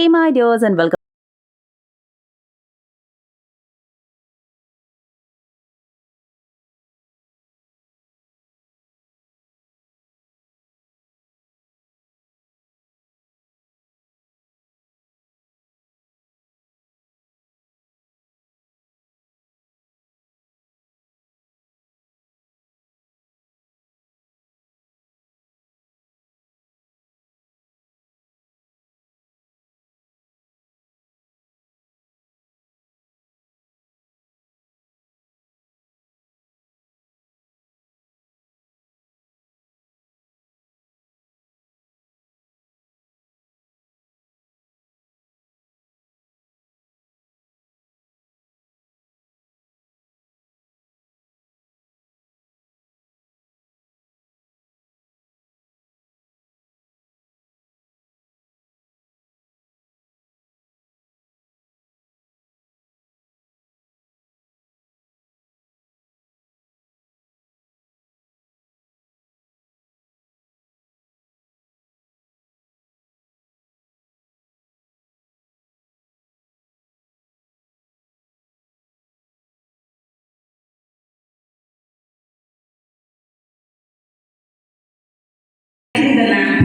Hey, my dears, and welcome. In the land.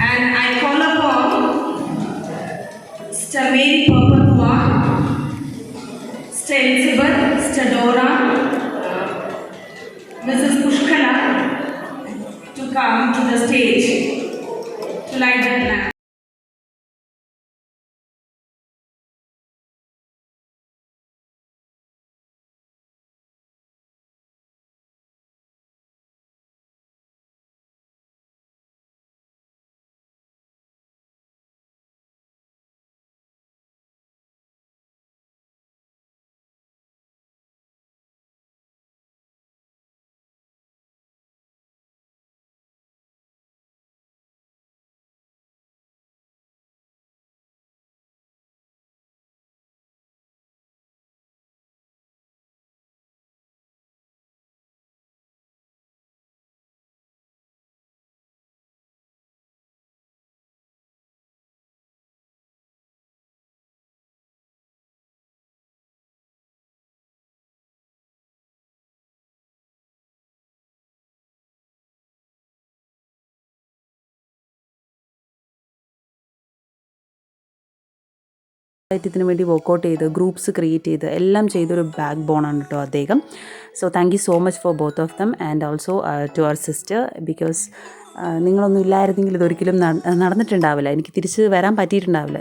And I call upon Sister Mary Perpetua, Sister Elizabeth, Sister Dora, Mrs. Pushkala to come to the stage to light the lamp. ഇതിന് വേണ്ടി workout ചെയ്ത് groups create ചെയ്ത് എല്ലാം ചെയ്തൊരു back ബോണാണ് കേട്ടോ അദ്ദേഹം. So thank you so much for both of them and also to our sister. Because നിങ്ങളൊന്നും ഇല്ലായിരുന്നെങ്കിൽ ഇതൊരിക്കലും നടന്നിട്ടുണ്ടാവില്ല, എനിക്ക് തിരിച്ച് വരാൻ പറ്റിയിട്ടുണ്ടാവില്ല.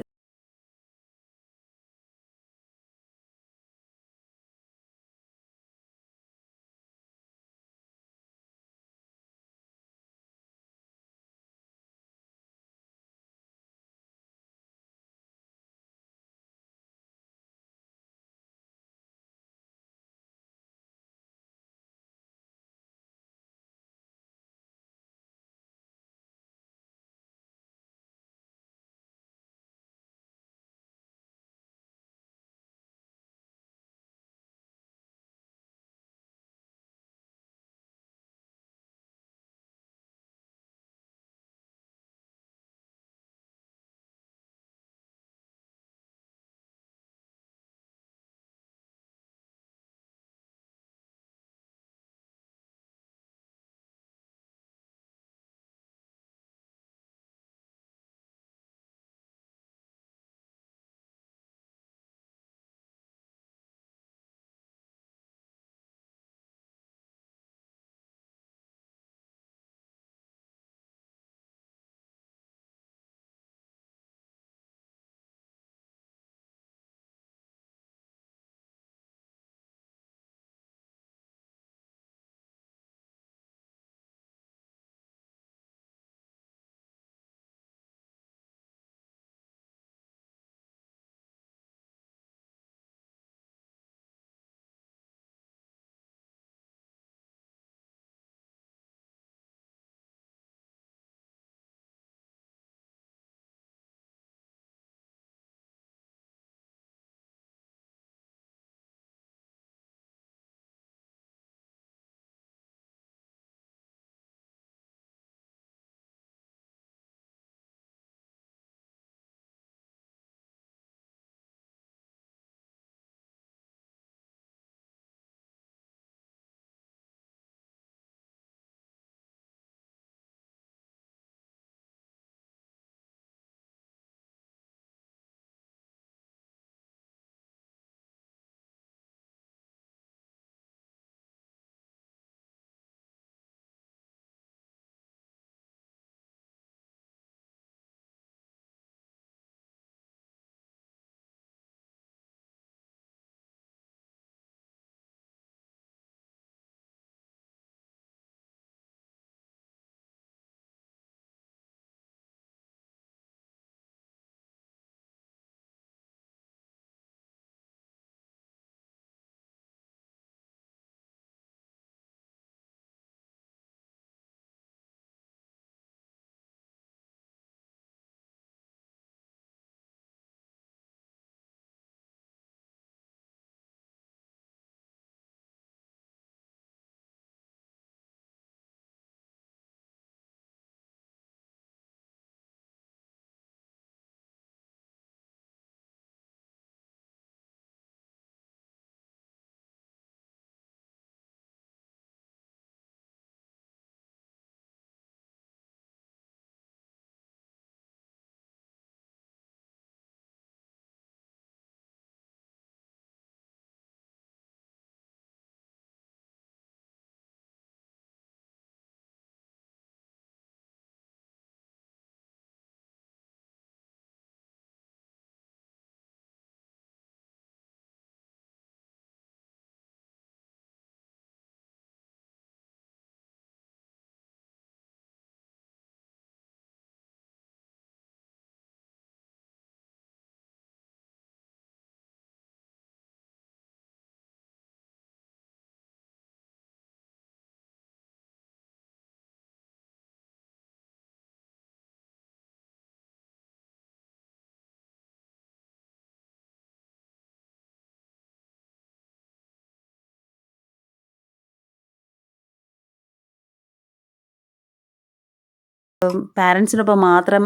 പാരൻസിനൊപ്പം മാത്രം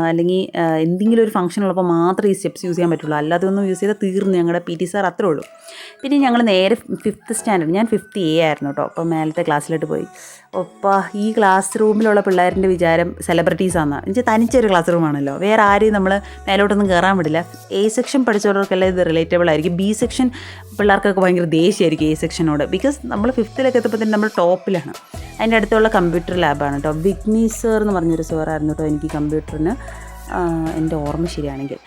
അല്ലെങ്കിൽ എന്തെങ്കിലും ഒരു ഫംഗ്ഷനുള്ളപ്പോൾ മാത്രമേ ഈ സ്റ്റെപ്സ് യൂസ് ചെയ്യാൻ പറ്റുള്ളൂ. അല്ലാതെ ഒന്നും യൂസ് ചെയ്താൽ തീർന്നു ഞങ്ങളുടെ PT സാർ അത്രേ ഉള്ളൂ. പിന്നെ ഞങ്ങൾ നേരെ 5th സ്റ്റാൻഡേർഡ്, ഞാൻ 5th A ആയിരുന്നു കേട്ടോ. അപ്പോൾ മേലത്തെ ക്ലാസ്സിലോട്ട് പോയി. ഒപ്പാ ഈ ക്ലാസ് റൂമിലുള്ള പിള്ളേരുടെ വിചാരം സെലിബ്രിറ്റീസാണെന്ന്. എന്നുവെച്ചാൽ തനിച്ചൊരു ക്ലാസ് റൂമാണല്ലോ, വേറെ ആരെയും നമ്മൾ മേലോട്ടൊന്നും കയറാൻ വിടില്ല. A സെക്ഷൻ പഠിച്ചവർക്കെല്ലാം ഇത് റിലേറ്റബിൾ ആയിരിക്കും. B സെക്ഷൻ പിള്ളേർക്കൊക്കെ ഭയങ്കര ദേഷ്യമായിരിക്കും A സെക്ഷനോട്. ബിക്കോസ് നമ്മൾ 5th എത്തുമ്പോൾ തന്നെ നമ്മൾ ടോപ്പിലാണ്. അതിൻ്റെ അടുത്തുള്ള കമ്പ്യൂട്ടർ ലാബാണ് കേട്ടോ. വിഗ്നീസ് സർ എന്ന് പറഞ്ഞൊരു സാറായിരുന്നു കേട്ടോ എനിക്ക് കമ്പ്യൂട്ടറിന്, എൻ്റെ ഓർമ്മ ശരിയാണെങ്കിൽ.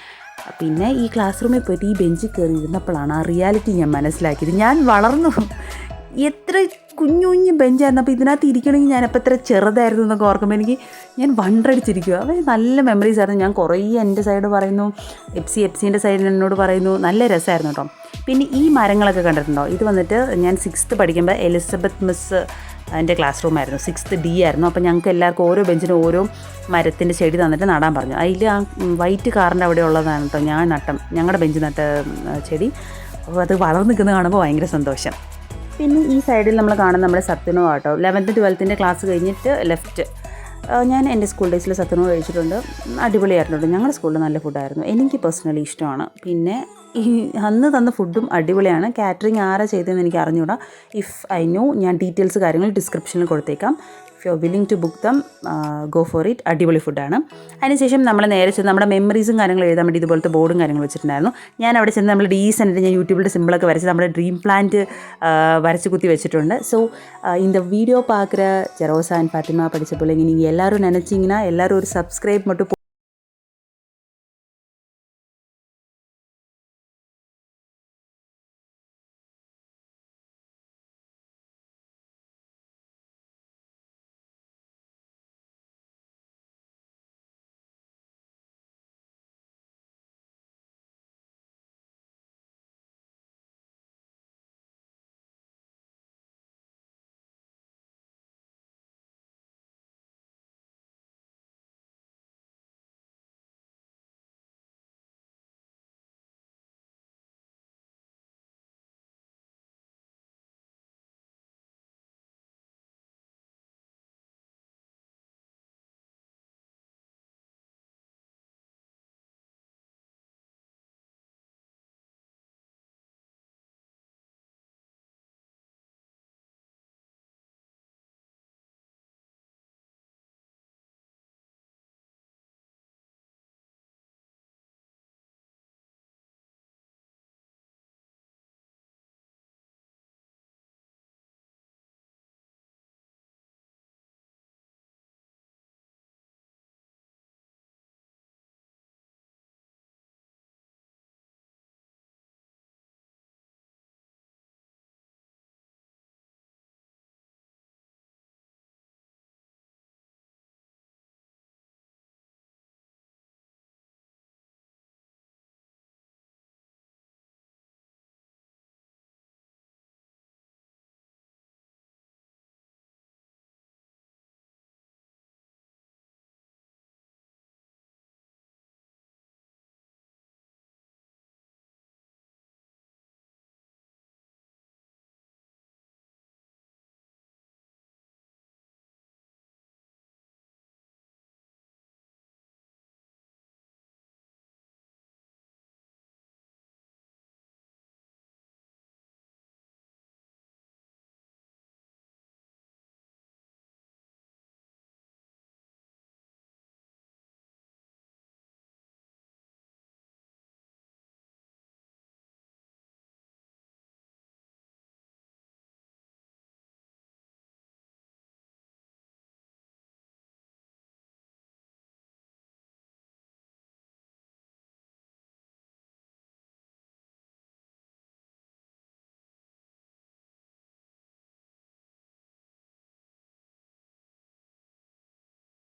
പിന്നെ ഈ ക്ലാസ് റൂമിൽ പോയിട്ട് ഈ ബെഞ്ചിൽ കയറി ഇരുന്നപ്പോഴാണ് ആ റിയാലിറ്റി ഞാൻ മനസ്സിലാക്കിയത്. ഞാൻ വളർന്നു, എത്ര കുഞ്ഞു കുഞ്ഞു ബെഞ്ചായിരുന്നു. അപ്പോൾ ഇതിനകത്ത് ഇരിക്കണമെങ്കിൽ ഞാനപ്പോൾ എത്ര ചെറുതായിരുന്നു എന്നൊക്കെ ഓർക്കുമ്പോൾ ഞാൻ വണ്ടടിച്ചിരിക്കുക. അപ്പോൾ നല്ല മെമ്മറീസ് ആയിരുന്നു. ഞാൻ കുറേ എൻ്റെ സൈഡ് പറയുന്നു, എപ്സിൻ്റെ സൈഡിൽ എന്നോട് പറയുന്നു. നല്ല രസമായിരുന്നു കേട്ടോ. പിന്നെ ഈ മരങ്ങളൊക്കെ കണ്ടിട്ടുണ്ടോ? ഇത് വന്നിട്ട് ഞാൻ 6th പഠിക്കുമ്പോൾ എലിസബത്ത് മിസ് എൻ്റെ ക്ലാസ് റൂമായിരുന്നു. 6th D ആയിരുന്നു. അപ്പോൾ ഞങ്ങൾക്ക് എല്ലാവർക്കും ഓരോ ബെഞ്ചിനും ഓരോ മരത്തിൻ്റെ ചെടി തന്നിട്ട് നടാൻ പറഞ്ഞു. അതിൽ ആ വൈറ്റ് കാറിൻ്റെ അവിടെ ഉള്ളതാണ് കേട്ടോ ഞങ്ങളുടെ ബെഞ്ച് നട്ട ചെടി. അപ്പോൾ അത് വളർന്നു നിൽക്കുന്നത് കാണുമ്പോൾ ഭയങ്കര സന്തോഷം. പിന്നെ ഈ സൈഡിൽ നമ്മൾ കാണുന്ന നമ്മുടെ സത്യനോ ആട്ടോ. 11th 12th ക്ലാസ് കഴിഞ്ഞിട്ട് ലെഫ്റ്റ്. ഞാൻ എൻ്റെ സ്കൂൾ ഡേയ്സിൽ സത്യനോ കഴിച്ചിട്ടുണ്ട്. അടിപൊളിയായിരുന്നു. ഞങ്ങളുടെ സ്കൂളിൽ നല്ല ഫുഡായിരുന്നു. എനിക്ക് പേഴ്സണലി ഇഷ്ടമാണ്. പിന്നെ ഈ അന്ന് തന്ന ഫുഡും അടിപൊളിയാണ്. കാറ്ററിങ് ആരാ ചെയ്തതെന്ന് എനിക്ക് അറിഞ്ഞൂടാ. ഇഫ് ഐ നോ ഞാൻ ഡീറ്റെയിൽസ് കാര്യങ്ങൾ ഡിസ്ക്രിപ്ഷനിൽ കൊടുത്തേക്കാം. If you are willing to book them, go for it. അടിപൊളി ഫുഡാണ്. അതിനുശേഷം നമ്മൾ നേരെ ചെന്ന് നമ്മുടെ മെമ്മറീസും കാര്യങ്ങളും എഴുതാൻ വേണ്ടി ഇതുപോലത്തെ ബോർഡും കാര്യങ്ങളും വെച്ചിട്ടുണ്ടായിരുന്നു. ഞാൻ അവിടെ ചെന്ന് നമ്മൾ ഡീസൻ്റ് ഞാൻ യൂട്യൂബിൽ സിമ്പിളൊക്കെ വരച്ച് നമ്മുടെ ഡ്രീം പ്ലാന്റ് വരച്ച് കുത്തി വെച്ചിട്ടുണ്ട്. ஸோ இந்த வீடியோ பார்க்குற ஜெரோசா அண்ட் ஃபாத்திமா படித்த பிள்ளைங்க நீங்கள் எல்லோரும் நினச்சிங்கன்னா எல்லோரும் ஒரு சப்ஸ்கிரைப் மட்டும்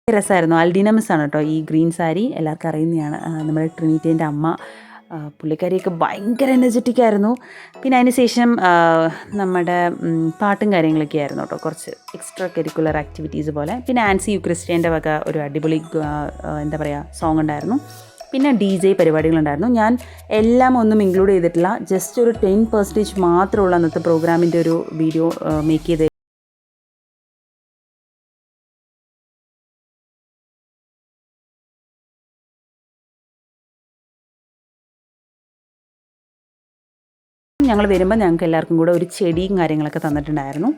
രസമായിരുന്നു. അൽഡീന മിസ്സാണ് കേട്ടോ ഈ ഗ്രീൻ സാരി, എല്ലാവർക്കും അറിയുന്നതാണ്. നമ്മുടെ ട്രിനിറ്റേൻ്റെ അമ്മ. പുള്ളിക്കാരിയൊക്കെ ഭയങ്കര എനർജറ്റിക് ആയിരുന്നു. പിന്നെ അതിന് ശേഷം നമ്മുടെ പാട്ടും കാര്യങ്ങളൊക്കെ ആയിരുന്നു കേട്ടോ, കുറച്ച് എക്സ്ട്രാ കരിക്കുലർ ആക്ടിവിറ്റീസ് പോലെ. പിന്നെ ആൻസി യുക്രിസ്റ്റേൻ്റെ വക ഒരു അടിപൊളി എന്താ പറയുക സോങ് ഉണ്ടായിരുന്നു. പിന്നെ DJ പരിപാടികളുണ്ടായിരുന്നു. ഞാൻ എല്ലാം ഒന്നും ഇൻക്ലൂഡ് ചെയ്തിട്ടില്ല. ജസ്റ്റ് ഒരു 10% മാത്രമുള്ള അന്നത്തെ പ്രോഗ്രാമിൻ്റെ ഒരു വീഡിയോ മേക്ക് ചെയ്ത് ഞങ്ങൾ വരുമ്പോൾ ഞങ്ങൾക്ക് എല്ലാവർക്കും കൂടെ ഒരു ചെടിയും കാര്യങ്ങളൊക്കെ തന്നിട്ടുണ്ടായിരുന്നു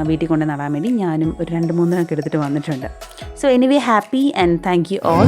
വീട്ടിൽ കൊണ്ട് നടാൻ വേണ്ടി. ഞാനും ഒരു 2-3 എടുത്തിട്ട് വന്നിട്ടുണ്ട്. So anyway happy and thank you all.